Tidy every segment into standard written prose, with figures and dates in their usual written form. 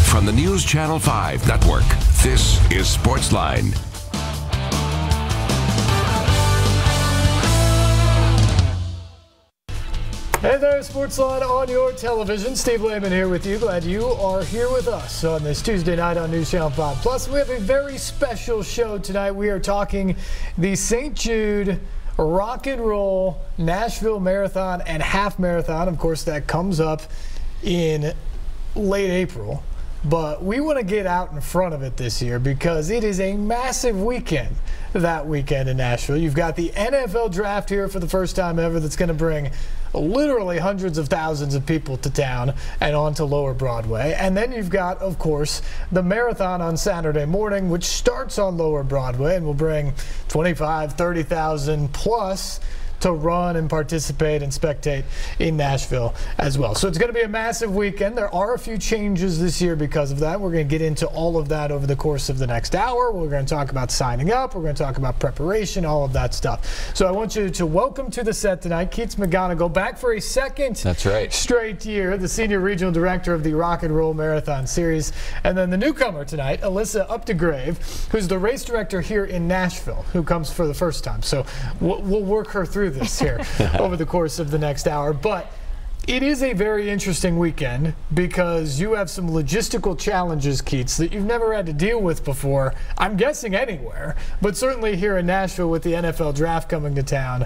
from the News Channel 5 network, this is Sportsline. Hey there, Sportsline on your television. Steve Lehman here with you. Glad you are here with us on this Tuesday night on News Channel 5. Plus, we have a very special show tonight. We are talking the St. Jude Rock and Roll Nashville Marathon and Half Marathon. Of course, that comes up in late April. But we want to get out in front of it this year because it is a massive weekend that weekend in Nashville. You've got the NFL draft here for the first time ever that's going to bring literally hundreds of thousands of people to town and onto Lower Broadway. And then you've got, of course, the marathon on Saturday morning, which starts on Lower Broadway and will bring 25, 30,000 plus to run and participate and spectate in Nashville as well. So it's going to be a massive weekend. There are a few changes this year because of that. We're going to get into all of that over the course of the next hour. We're going to talk about signing up. We're going to talk about preparation, all of that stuff. So I want you to welcome to the set tonight Keats McGonigal, back for a second straight year, the Senior Regional Director of the Rock and Roll Marathon Series. And then the newcomer tonight, Alyssa Updegrave, who's the race director here in Nashville, who comes for the first time. So we'll work her through this here over the course of the next hour. But it is a very interesting weekend because you have some logistical challenges, Keats, that you've never had to deal with before, I'm guessing anywhere, but certainly here in Nashville with the NFL draft coming to town.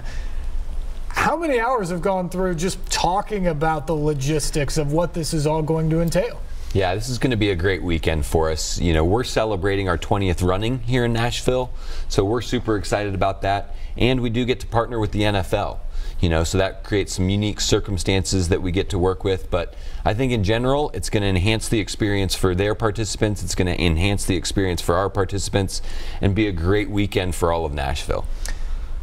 How many hours have gone through just talking about the logistics of what this is all going to entail? Yeah, this is going to be a great weekend for us. You know, we're celebrating our 20th running here in Nashville, so we're super excited about that. And we do get to partner with the NFL, you know, so that creates some unique circumstances that we get to work with. But I think in general, it's going to enhance the experience for their participants. It's going to enhance the experience for our participants and be a great weekend for all of Nashville.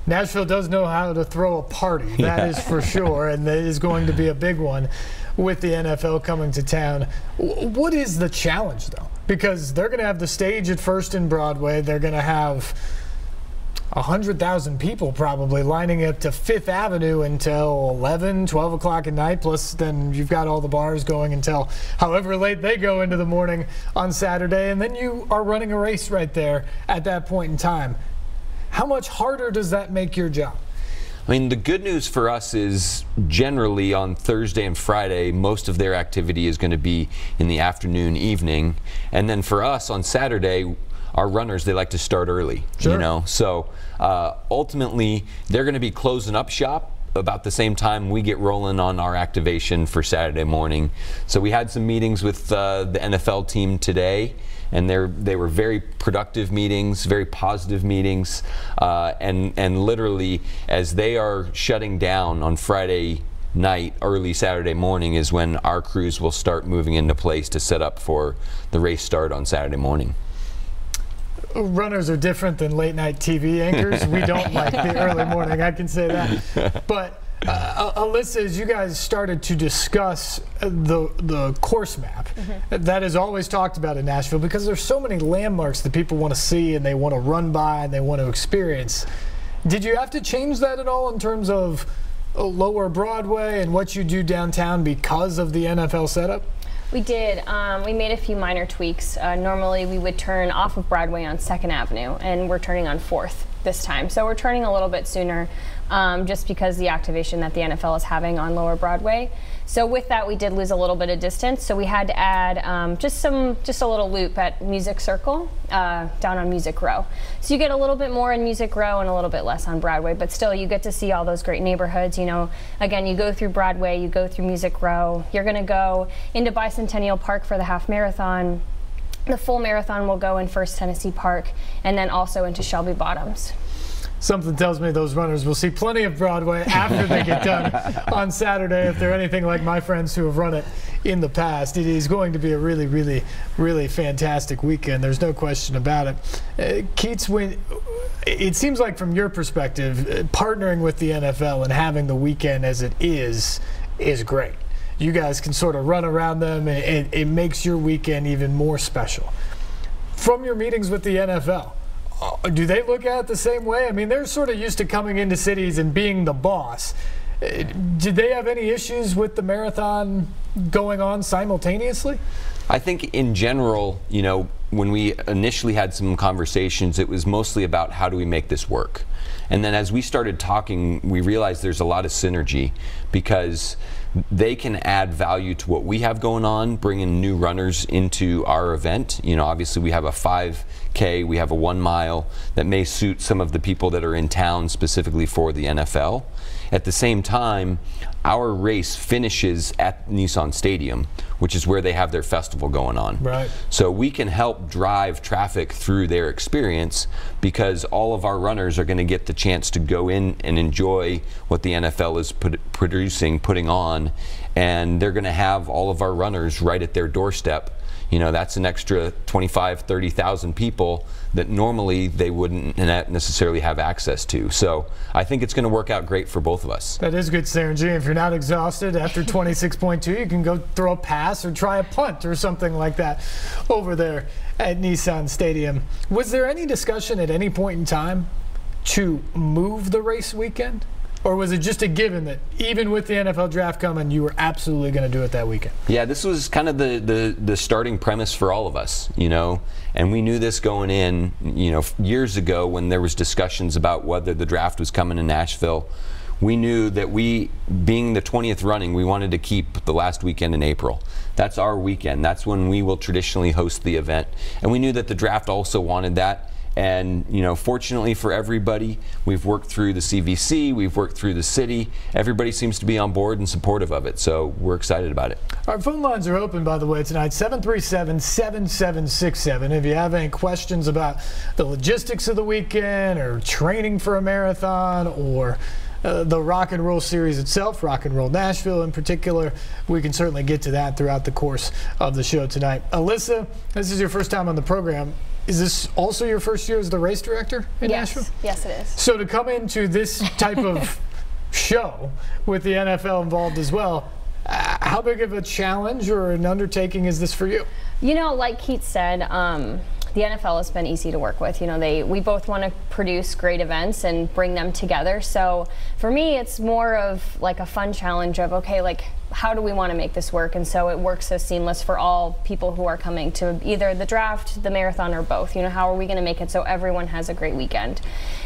Nashville does know how to throw a party, that is for sure, and that is going to be a big one with the NFL coming to town. What is the challenge, though? Because they're going to have the stage at First and Broadway. They're going to have 100,000 people probably lining up to Fifth Avenue until 11, 12 o'clock at night, plus then you've got all the bars going until however late they go into the morning on Saturday, and then you are running a race right there at that point in time. How much harder does that make your job? I mean, the good news for us is generally on Thursday and Friday, most of their activity is going to be in the afternoon, evening. And then for us on Saturday, our runners, they like to start early, you know. So ultimately, they're going to be closing up shop about the same time we get rolling on our activation for Saturday morning. So we had some meetings with the NFL team today, and they were very productive meetings, very positive meetings, and literally as they are shutting down on Friday night, early Saturday morning is when our crews will start moving into place to set up for the race start on Saturday morning. Runners are different than late night TV anchors. We don't like the early morning, I can say that. But Alyssa, as you guys started to discuss the course map, that is always talked about in Nashville because there's so many landmarks that people want to see and they want to run by and they want to experience. Did you have to change that at all in terms of Lower Broadway and what you do downtown because of the NFL setup? We did. We made a few minor tweaks. Normally we would turn off of Broadway on 2nd Avenue, and we're turning on 4th this time. So we're turning a little bit sooner just because the activation that the NFL is having on Lower Broadway. So with that, we did lose a little bit of distance. So we had to add just a little loop at Music Circle down on Music Row. So you get a little bit more in Music Row and a little bit less on Broadway, but still you get to see all those great neighborhoods. You know, again, you go through Broadway, you go through Music Row, you're going to go into Bicentennial Park for the half marathon. The full marathon will go in First Tennessee Park and then also into Shelby Bottoms. Something tells me those runners will see plenty of Broadway after they get done on Saturday. If they're anything like my friends who have run it in the past, it is going to be a really, really, really fantastic weekend. There's no question about it. Keats, it seems like from your perspective, partnering with the NFL and having the weekend as it is great. You guys can sort of run around them, and it makes your weekend even more special. From your meetings with the NFL, do they look at it the same way? I mean, they're sort of used to coming into cities and being the boss. Did they have any issues with the marathon going on simultaneously? I think in general, you know, when we initially had some conversations, it was mostly about how do we make this work. And then as we started talking, we realized there's a lot of synergy because they can add value to what we have going on, bringing new runners into our event. You know, obviously we have a 5K, we have a 1 mile that may suit some of the people that are in town specifically for the NFL. At the same time, our race finishes at Nissan Stadium, which is where they have their festival going on. Right. So we can help drive traffic through their experience because all of our runners are going to get the chance to go in and enjoy what the NFL is putting on, and they're going to have all of our runners right at their doorstep. You know, that's an extra 25, 30,000 people that normally they wouldn't necessarily have access to. So I think it's going to work out great for both of us. That is good synergy. If you're not exhausted after 26.2, you can go throw a pass or try a punt or something like that over there at Nissan Stadium. Was there any discussion at any point in time to move the race weekend? Or was it just a given that even with the NFL draft coming, you were absolutely going to do it that weekend? Yeah, this was kind of the starting premise for all of us, you know, and we knew this going in, you know, years ago when there was discussions about whether the draft was coming to Nashville. We knew that we, being the 20th running, we wanted to keep the last weekend in April. That's our weekend. That's when we will traditionally host the event. And we knew that the draft also wanted that. And, you know, fortunately for everybody, we've worked through the CVC, we've worked through the city. Everybody seems to be on board and supportive of it, so we're excited about it. Our phone lines are open, by the way, tonight, 737-7767. If you have any questions about the logistics of the weekend or training for a marathon or the Rock and Roll series itself, Rock and Roll Nashville in particular, we can certainly get to that throughout the course of the show tonight. Alyssa, this is your first time on the program. Is this also your first year as the race director in Nashville? Yes, it is. So to come into this type of show with the NFL involved as well, how big of a challenge or an undertaking is this for you? You know, like Keith said, the NFL has been easy to work with. You know, we both want to produce great events and bring them together. So for me, it's more of like a fun challenge of, okay, like, how do we want to make this work? And so it works so seamless for all people who are coming to either the draft, the marathon, or both. You know, how are we going to make it so everyone has a great weekend?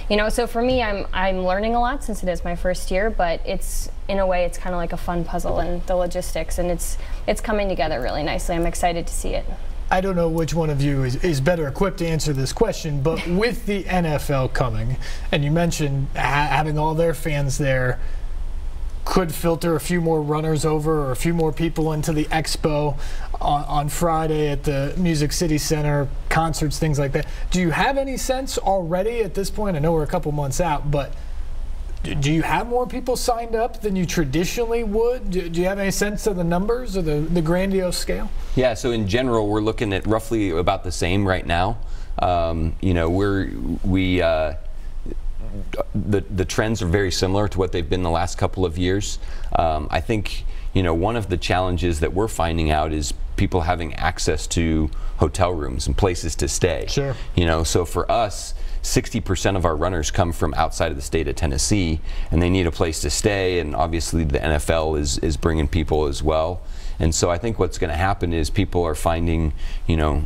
You know, so for me, I'm learning a lot since it is my first year, but it's, in a way, it's kind of like a fun puzzle and the logistics, and it's coming together really nicely. I'm excited to see it. I don't know which one of you is better equipped to answer this question, but with the NFL coming, and you mentioned having all their fans there, could filter a few more runners over or a few more people into the expo on Friday at the Music City Center, concerts, things like that. Do you have any sense already at this point? I know we're a couple months out, but do you have more people signed up than you traditionally would? Do you have any sense of the numbers or the grandiose scale? Yeah, so in general, we're looking at roughly about the same right now. You know, the trends are very similar to what they've been the last couple of years. I think, you know, one of the challenges that we're finding out is people having access to hotel rooms and places to stay. Sure. You know, so for us, 60% of our runners come from outside of the state of Tennessee, and they need a place to stay, and obviously the NFL is bringing people as well. And so I think what's going to happen is people are finding, you know,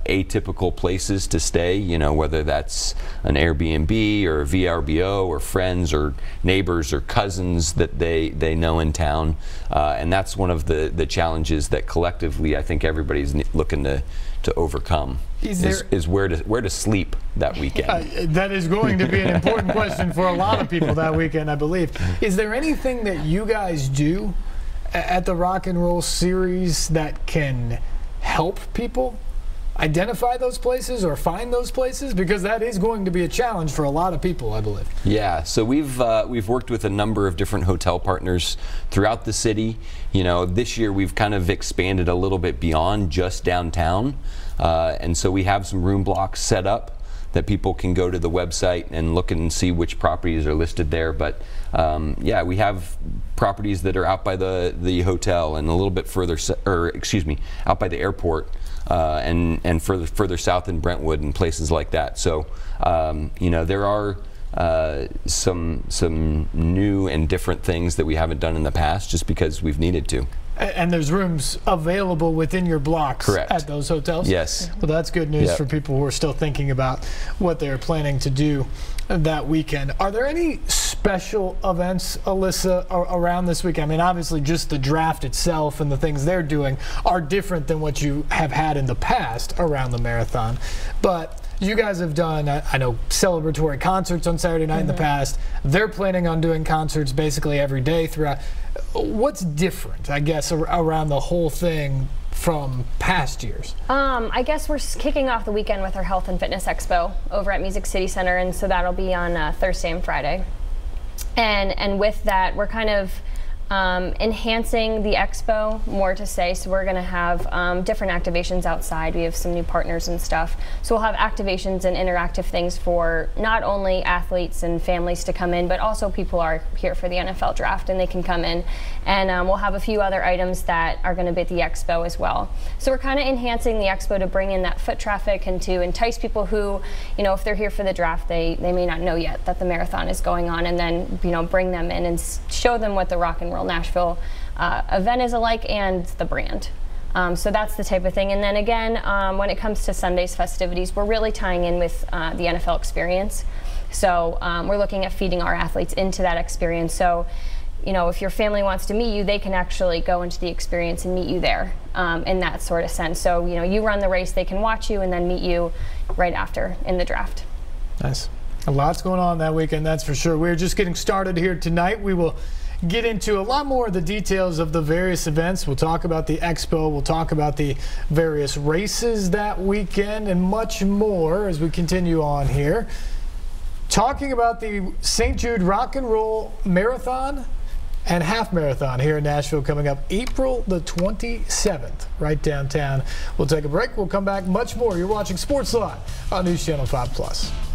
atypical places to stay, you know, whether that's an Airbnb or a VRBO or friends or neighbors or cousins that they know in town. And that's one of the challenges that collectively I think everybody's looking to overcome is where to sleep that weekend. That is going to be an important question for a lot of people that weekend, I believe. Is there anything that you guys do at the Rock and Roll series that can help people identify those places or find those places? Because that is going to be a challenge for a lot of people, I believe. Yeah, so we've worked with a number of different hotel partners throughout the city. You know, this year we've kind of expanded a little bit beyond just downtown, and so we have some room blocks set up that people can go to the website and look and see which properties are listed there. But yeah, we have properties that are out by the hotel and a little bit further, or excuse me, out by the airport. And further south in Brentwood and places like that. So, you know, there are some new and different things that we haven't done in the past, just because we've needed to. And there's rooms available within your blocks. Correct. At those hotels? Yes. Well, that's good news Yep. for people who are still thinking about what they're planning to do that weekend. Are there any special events, Alyssa, around this weekend? I mean, obviously just the draft itself and the things they're doing are different than what you have had in the past around the marathon. But you guys have done, I know, celebratory concerts on Saturday night in the past. They're planning on doing concerts basically every day throughout. What's different, I guess, around the whole thing from past years? I guess we're kicking off the weekend with our Health and Fitness Expo over at Music City Center, and so that'll be on Thursday and Friday. And with that, we're kind of enhancing the expo, more to say. So we're going to have different activations outside. We have some new partners and stuff. So we'll have activations and interactive things for not only athletes and families to come in, but also people are here for the NFL draft and they can come in. And we'll have a few other items that are going to be at the expo as well. So we're kind of enhancing the expo to bring in that foot traffic and to entice people who, you know, if they're here for the draft, they may not know yet that the marathon is going on, and then, you know, bring them in and show them what the Rock and Roll Nashville event is alike and the brand. So that's the type of thing. And then again, when it comes to Sunday's festivities, we're really tying in with the NFL experience. So we're looking at feeding our athletes into that experience. So, you know, if your family wants to meet you, they can actually go into the experience and meet you there in that sort of sense. So, you know, you run the race, they can watch you and then meet you right after in the draft. Nice. A lot's going on that weekend, that's for sure. We're just getting started here tonight. We will get into a lot more of the details of the various events. We'll talk about the expo, we'll talk about the various races that weekend, and much more as we continue on here. Talking about the St. Jude Rock and Roll Marathon and Half Marathon here in Nashville coming up April the 27th, right downtown. We'll take a break. We'll come back much more. You're watching Sports Live on News Channel 5+.